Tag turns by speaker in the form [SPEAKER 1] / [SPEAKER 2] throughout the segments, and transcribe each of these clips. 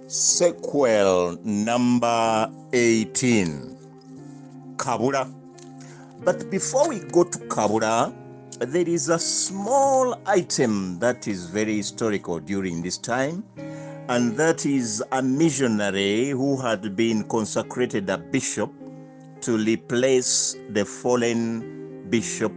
[SPEAKER 1] Sequel number 18, Kabula. But before we go to Kabula, there is a small item that is very historical during this time, and that is a missionary who had been consecrated a bishop to replace the fallen Bishop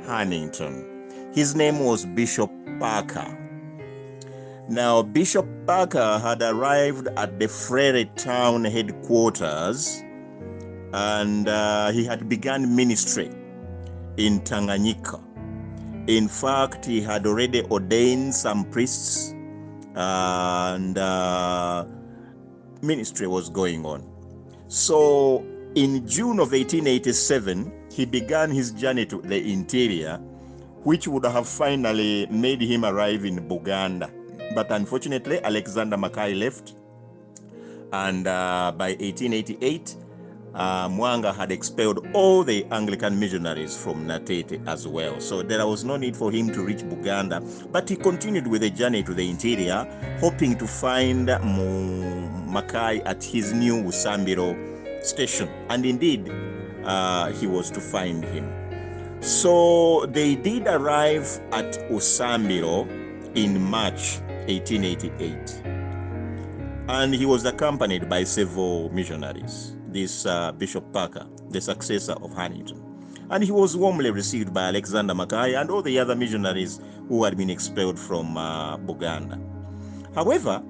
[SPEAKER 1] Hannington. His name was Bishop Parker. Now, Bishop Parker had arrived at the Frere town headquarters, and he had begun ministry in Tanganyika. In fact, he had already ordained some priests, and ministry was going on. So in June of 1887, he began his journey to the interior, which would have finally made him arrive in Buganda. But unfortunately, Alexander Mackay left, and by 1888, Mwanga had expelled all the Anglican missionaries from Natete as well. So there was no need for him to reach Buganda, but he continued with the journey to the interior, hoping to find Mackay at his new Usambiro station. And indeed, he was to find him. So they did arrive at Usambiro in March 1888. And he was accompanied by several missionaries, this Bishop Parker, the successor of Hannington. And he was warmly received by Alexander Mackay and all the other missionaries who had been expelled from Buganda. However,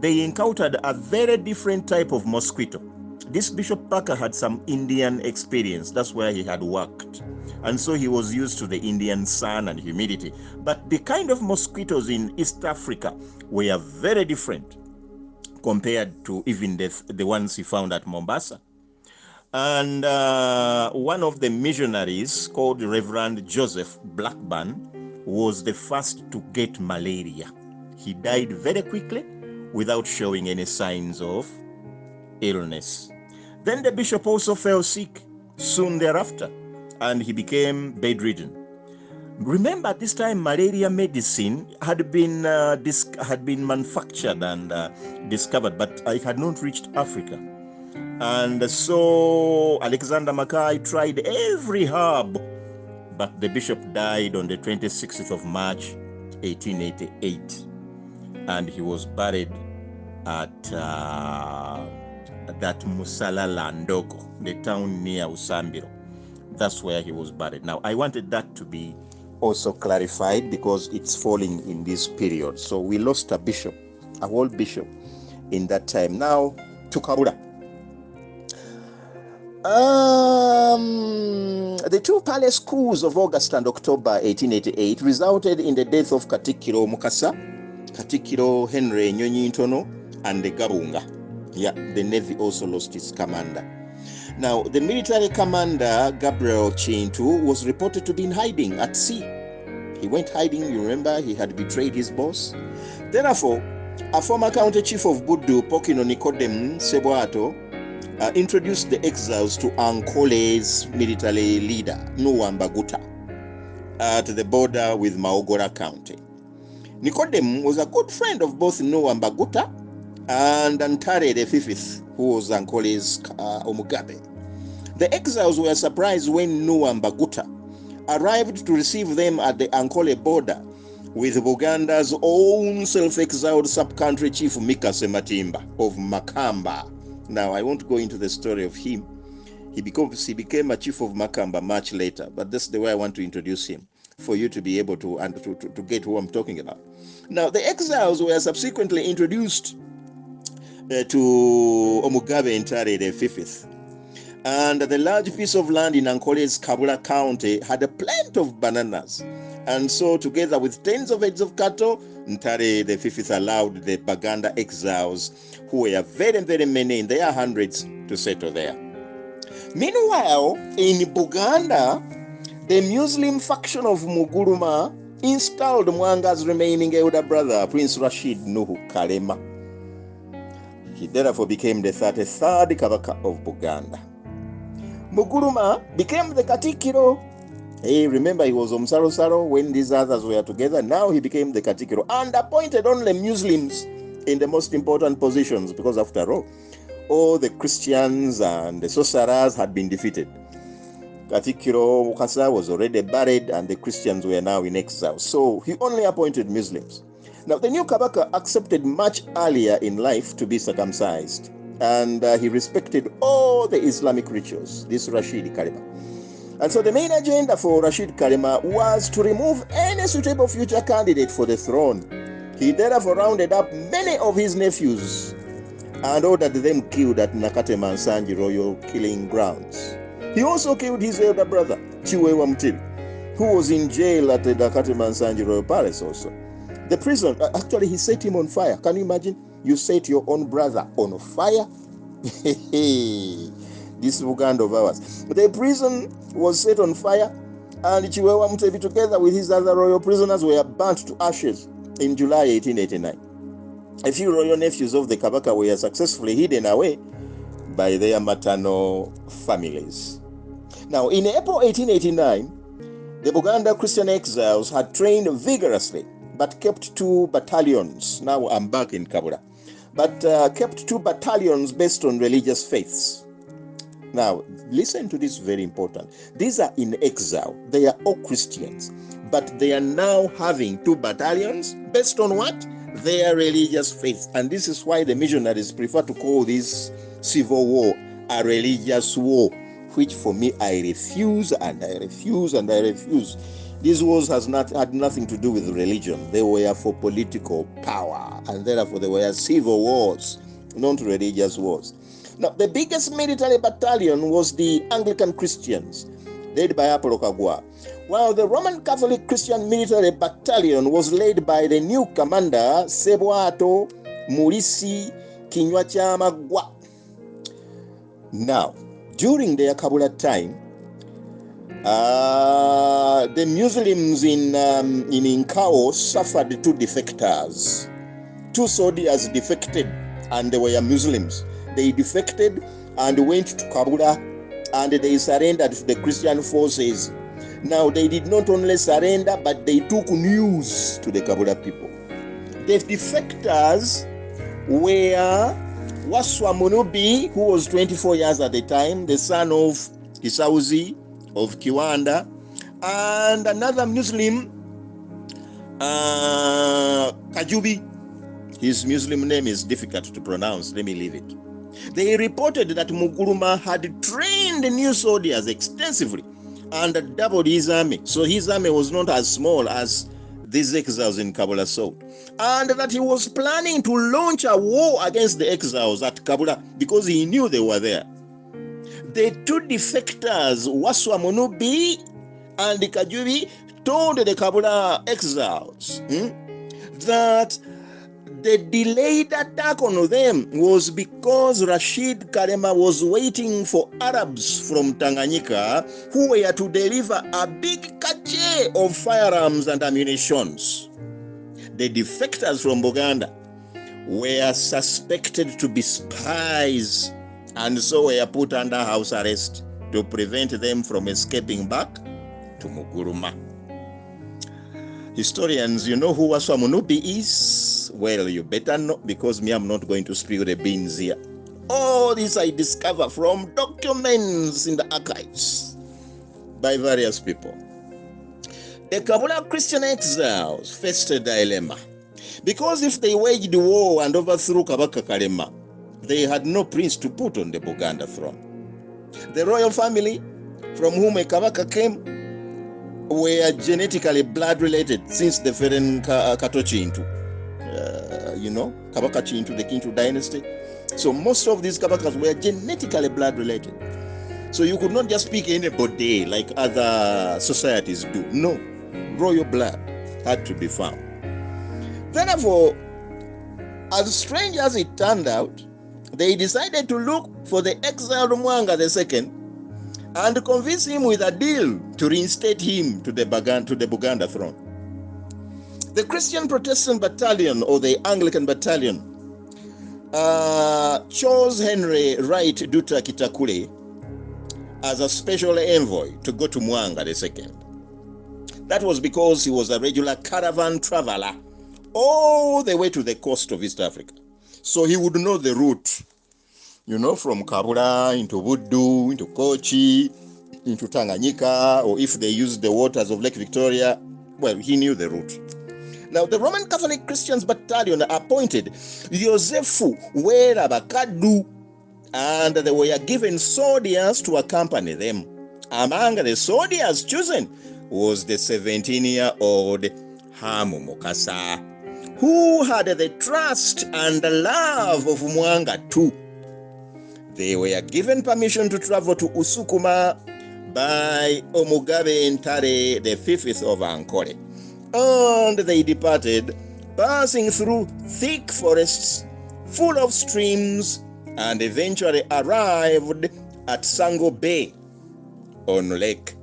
[SPEAKER 1] they encountered a very different type of mosquito. This Bishop Parker had some Indian experience. That's where he had worked. And so he was used to the Indian sun and humidity. But the kind of mosquitoes in East Africa were very different compared to even the ones he found at Mombasa. And one of the missionaries, called Reverend Joseph Blackburn, was the first to get malaria. He died very quickly without showing any signs of illness. Then the bishop also fell sick soon thereafter, and he became bedridden. Remember, at this time, malaria medicine had been manufactured and discovered, but it had not reached Africa. And so Alexander Mackay tried every herb, but the bishop died on the 26th of March, 1888, and he was buried at that Musalala Ndogo, the town near Usambiro. That's where he was buried. Now, I wanted that to be also clarified because it's falling in this period. So we lost a bishop, a whole bishop in that time. Now to Kabula. The two palace coups of August and October 1888 resulted in the death of Katikiro Mukasa, Katikiro Henry Nyonyi Ntono, and the Gabunga. Yeah, the Navy also lost its commander. Now, the military commander, Gabriel Chintu, was reported to be in hiding at sea. He went hiding, you remember, he had betrayed his boss. Therefore, a former county chief of Budu, Pokino Nikodem Sebwato, introduced the exiles to Ankole's military leader, Nuwambaguta, at the border with Maogora County. Nikodem was a good friend of both Nuwambaguta and Ntare the Fifth, who was Ankole's Omugabe. The exiles were surprised when Nuwambaguta arrived to receive them at the Ankole border with Buganda's own self-exiled sub-country chief Mika Sematimba of Makamba. Now, I won't go into the story of him. He became a chief of Makamba much later, but that's the way I want to introduce him for you to be able to get who I'm talking about. Now, the exiles were subsequently introduced to Omugabe Ntare the Fifth. And the large piece of land in Ankole's Kabula County had a plenty of bananas. And so, together with tens of heads of cattle, Ntare the Fifth allowed the Baganda exiles, who were very, very many, in their hundreds, to settle there. Meanwhile, in Buganda, the Muslim faction of Muguluma installed Mwanga's remaining elder brother, Prince Rashid Nuhu Kalema. He therefore became the 33rd Kabaka of Buganda. Muguluma became the Katikiro. Hey, remember, he was Omsaro when these others were together. Now he became the Katikiro and appointed only Muslims in the most important positions, because after all the Christians and the sorcerers had been defeated. Katikiro Mukasa was already buried and the Christians were now in exile. So he only appointed Muslims. Now, the new Kabaka accepted much earlier in life to be circumcised, and he respected all the Islamic rituals, this Rashid Kalema. And so the main agenda for Rashid Kalema was to remove any suitable future candidate for the throne. He therefore rounded up many of his nephews and ordered them killed at Nakate Mansanji royal killing grounds. He also killed his elder brother, Chiwewa Mutiri, who was in jail at the Nakate Mansanji royal palace also. The prison, actually he set him on fire. Can you imagine? You set your own brother on fire? This Buganda of ours. The prison was set on fire, and Chiwewa Mutiri, together with his other royal prisoners, were burnt to ashes in July 1889. A few royal nephews of the Kabaka were successfully hidden away by their maternal families. Now, in April 1889, the Buganda Christian exiles had trained vigorously, but kept 2 battalions. Now I'm back in Kabula. But kept 2 battalions based on religious faiths. Now, listen to this, very important. These are in exile. They are all Christians. But they are now having 2 battalions based on what? Their religious faith. And this is why the missionaries prefer to call this civil war a religious war, which for me I refuse and I refuse and I refuse. These wars had nothing to do with religion. They were for political power, and therefore they were civil wars, not religious wars. Now, the biggest military battalion was the Anglican Christians, led by Apollo Kagwa, while the Roman Catholic Christian military battalion was led by the new commander, Sebwato Murisi Kinywachamagwa. Now, during their Kabula time, the Muslims in Ankole suffered 2 defectors. 2 soldiers defected, and they were Muslims. They defected and went to Kabula, and they surrendered to the Christian forces. Now, they did not only surrender, but they took news to the Kabula people. The defectors were Waswa Munubi, who was 24 years at the time, the son of Kisauzi of Kiwanda, and another Muslim, Kajubi. His Muslim name is difficult to pronounce. Let me leave it. They reported that Muguluma had trained new soldiers extensively and doubled his army. So his army was not as small as these exiles in Kabula saw. And that he was planning to launch a war against the exiles at Kabula because he knew they were there. The 2 defectors, Waswa Munubi and Kajubi, told the Kabula exiles that the delayed attack on them was because Rashid Kalema was waiting for Arabs from Tanganyika who were to deliver a big cache of firearms and ammunitions. The defectors from Buganda were suspected to be spies, and so were put under house arrest to prevent them from escaping back to Muguluma. Historians, you know who Waswa Munubi is? Well, you better know, because me, I'm not going to spill the beans here. All this I discover from documents in the archives by various people. The Kabula Christian exiles faced a dilemma, because if they waged war and overthrew Kabaka Kalema, they had no prince to put on the Buganda throne. The royal family from whom a Kabaka came were genetically blood related, since the Feren Kato Chintu, Kabaka Chintu, the Kintu dynasty. So most of these Kabakas were genetically blood related. So you could not just pick anybody like other societies do. No, royal blood had to be found. Therefore, as strange as it turned out, they decided to look for the exiled Mwanga II and convince him with a deal to reinstate him to the Buganda throne. The Christian Protestant Battalion, or the Anglican Battalion, chose Henry Wright Duta Kitakule as a special envoy to go to Mwanga II. That was because he was a regular caravan traveler all the way to the coast of East Africa. So he would know the route, from Kabula into Budu, into Kochi, into Tanganyika, or if they used the waters of Lake Victoria, well, he knew the route. Now, the Roman Catholic Christians Battalion appointed Yosefu Wera Bakadu, and they were given soldiers to accompany them. Among the soldiers chosen was the 17-year-old Hamu Mukasa, who had the trust and the love of Mwanga too. They were given permission to travel to Usukuma by Omugabe Ntare, the 5th of Ankole. And they departed, passing through thick forests full of streams, and eventually arrived at Sango Bay on Lake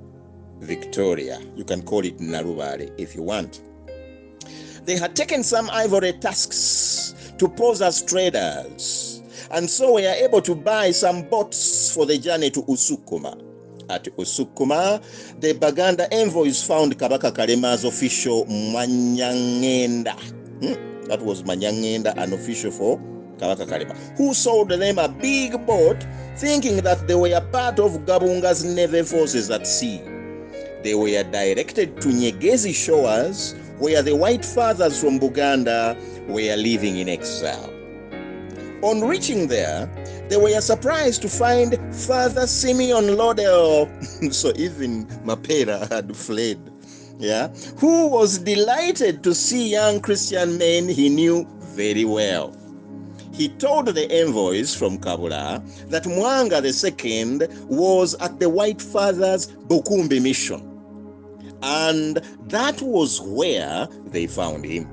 [SPEAKER 1] Victoria. You can call it Narubare if you want. They had taken some ivory tusks to pose as traders, and so were able to buy some boats for the journey to Usukuma. At Usukuma, the Baganda envoys found Kabaka Kalema's official Manyangenda. That was Manyangenda, an official for Kabaka Kalema, who sold them a big boat, thinking that they were part of Gabunga's naval forces at sea. They were directed to Nyegezi shores, where the white fathers from Buganda were living in exile. On reaching there, they were surprised to find Father Simeon Lodell, so even Mapera had fled, who was delighted to see young Christian men he knew very well. He told the envoys from Kabula that Mwanga II was at the White Fathers' Bukumbi mission, and that was where they found him.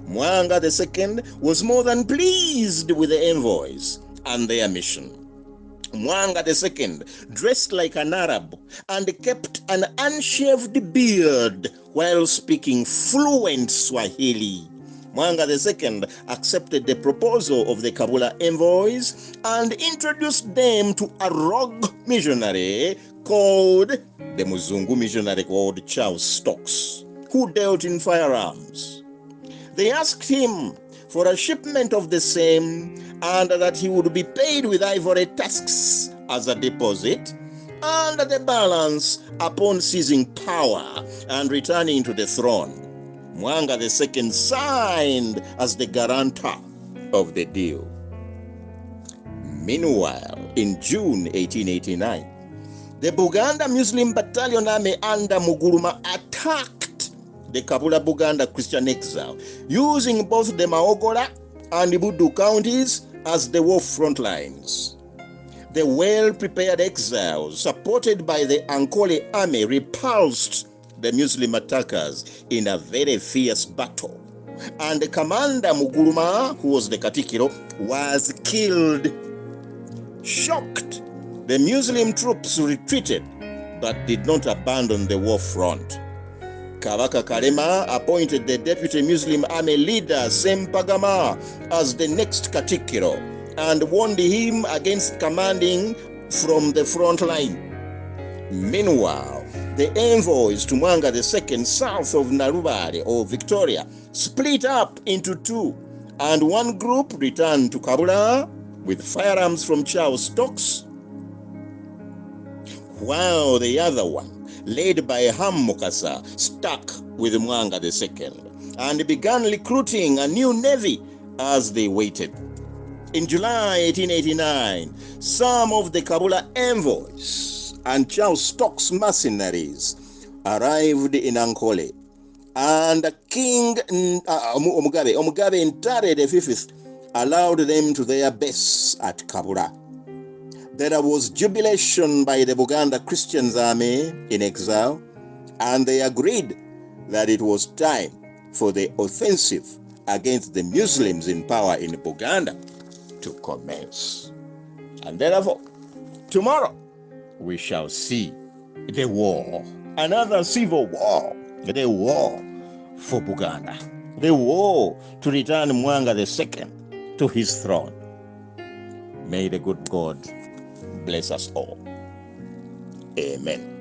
[SPEAKER 1] Mwanga II was more than pleased with the envoys and their mission. Mwanga II dressed like an Arab and kept an unshaved beard while speaking fluent Swahili. Mwanga II accepted the proposal of the Kabula envoys and introduced them to a rogue missionary called the Muzungu missionary called Charles Stokes, who dealt in firearms. They asked him for a shipment of the same, and that he would be paid with ivory tusks as a deposit, and the balance upon seizing power and returning to the throne. Mwanga II signed as the guarantor of the deal. Meanwhile, in June 1889, the Buganda Muslim Battalion Army under Muguluma attacked the Kabula Buganda Christian exile, using both the Maogola and Budu counties as the war front lines. The well-prepared exiles, supported by the Ankole army, repulsed the Muslim attackers in a very fierce battle, and the commander Muguluma, who was the Katikiro, was killed. Shocked, the Muslim troops retreated but did not abandon the war front. Kabaka Kalema appointed the deputy Muslim army leader Sempagama as the next Katikiro and warned him against commanding from the front line. Meanwhile, the envoys to Mwanga II south of Narubare or Victoria split up into two, and one group returned to Kabula with firearms from Charles Stokes, while the other one, led by Ham Mukasa, stuck with Mwanga II and began recruiting a new navy as they waited. In July 1889, some of the Kabula envoys and Charles Stokes mercenaries arrived in Ankole, and King Omugabe Ntare the 5th allowed them to their base at Kabula. There was jubilation by the Buganda Christians army in exile, and they agreed that it was time for the offensive against the Muslims in power in Buganda to commence. And therefore, tomorrow we shall see the war, another civil war, the war for Buganda, the war to return Mwanga II to his throne. May the good God bless us all. Amen.